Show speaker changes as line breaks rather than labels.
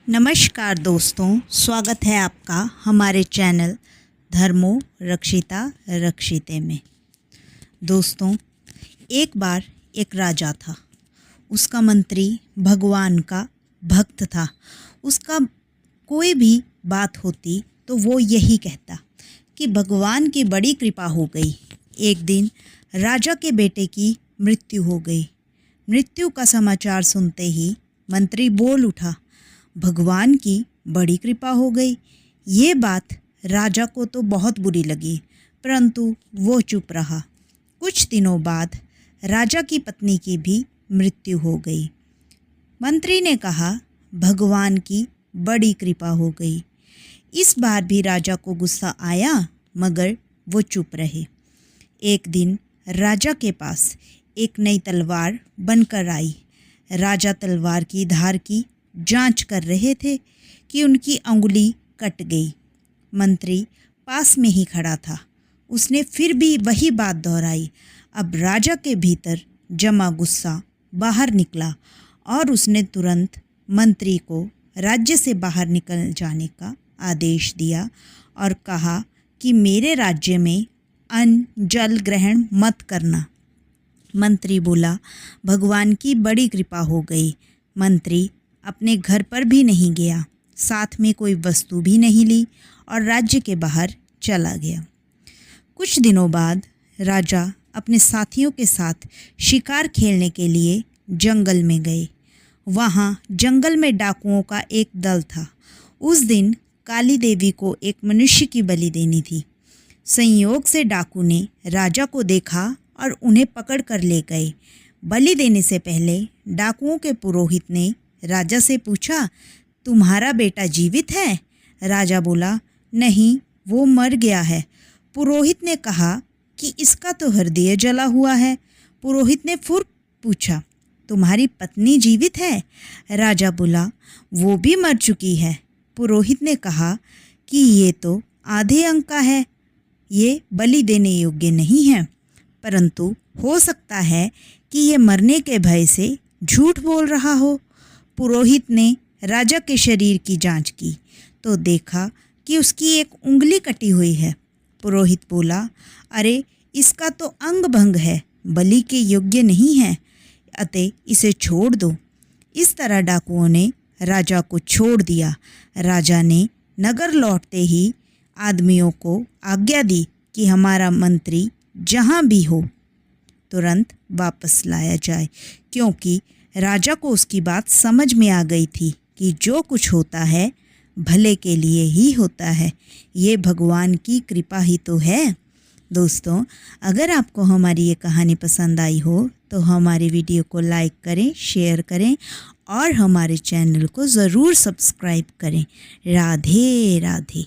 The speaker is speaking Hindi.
नमस्कार दोस्तों, स्वागत है आपका हमारे चैनल धर्मो रक्षिता रक्षिते में। दोस्तों, एक बार एक राजा था। उसका मंत्री भगवान का भक्त था। उसका कोई भी बात होती तो वो यही कहता कि भगवान की बड़ी कृपा हो गई। एक दिन राजा के बेटे की मृत्यु हो गई। मृत्यु का समाचार सुनते ही मंत्री बोल उठा, भगवान की बड़ी कृपा हो गई। ये बात राजा को तो बहुत बुरी लगी, परंतु वो चुप रहा। कुछ दिनों बाद राजा की पत्नी की भी मृत्यु हो गई। मंत्री ने कहा, भगवान की बड़ी कृपा हो गई। इस बार भी राजा को गुस्सा आया, मगर वो चुप रहे। एक दिन राजा के पास एक नई तलवार बनकर आई। राजा तलवार की धार की जांच कर रहे थे कि उनकी अंगुली कट गई। मंत्री पास में ही खड़ा था। उसने फिर भी वही बात दोहराई। अब राजा के भीतर जमा गुस्सा बाहर निकला और उसने तुरंत मंत्री को राज्य से बाहर निकल जाने का आदेश दिया और कहा कि मेरे राज्य में अन्न जल ग्रहण मत करना। मंत्री बोला, भगवान की बड़ी कृपा हो गई। मंत्री अपने घर पर भी नहीं गया, साथ में कोई वस्तु भी नहीं ली और राज्य के बाहर चला गया। कुछ दिनों बाद राजा अपने साथियों के साथ शिकार खेलने के लिए जंगल में गए। वहाँ जंगल में डाकुओं का एक दल था। उस दिन काली देवी को एक मनुष्य की बलि देनी थी। संयोग से डाकू ने राजा को देखा और उन्हें पकड़ कर ले गए। बलि देने से पहले डाकुओं के पुरोहित ने राजा से पूछा, तुम्हारा बेटा जीवित है? राजा बोला, नहीं, वो मर गया है। पुरोहित ने कहा कि इसका तो हृदय जला हुआ है। पुरोहित ने फिर पूछा, तुम्हारी पत्नी जीवित है? राजा बोला, वो भी मर चुकी है। पुरोहित ने कहा कि ये तो आधे अंग का है, ये बलि देने योग्य नहीं है, परंतु हो सकता है कि ये मरने के भय से झूठ बोल रहा हो। पुरोहित ने राजा के शरीर की जांच की तो देखा कि उसकी एक उंगली कटी हुई है। पुरोहित बोला, अरे इसका तो अंग भंग है, बलि के योग्य नहीं है, अतः इसे छोड़ दो। इस तरह डाकुओं ने राजा को छोड़ दिया। राजा ने नगर लौटते ही आदमियों को आज्ञा दी कि हमारा मंत्री जहाँ भी हो तुरंत वापस लाया जाए, क्योंकि राजा को उसकी बात समझ में आ गई थी कि जो कुछ होता है भले के लिए ही होता है। ये भगवान की कृपा ही तो है। दोस्तों, अगर आपको हमारी ये कहानी पसंद आई हो तो हमारी वीडियो को लाइक करें, शेयर करें और हमारे चैनल को ज़रूर सब्सक्राइब करें। राधे राधे।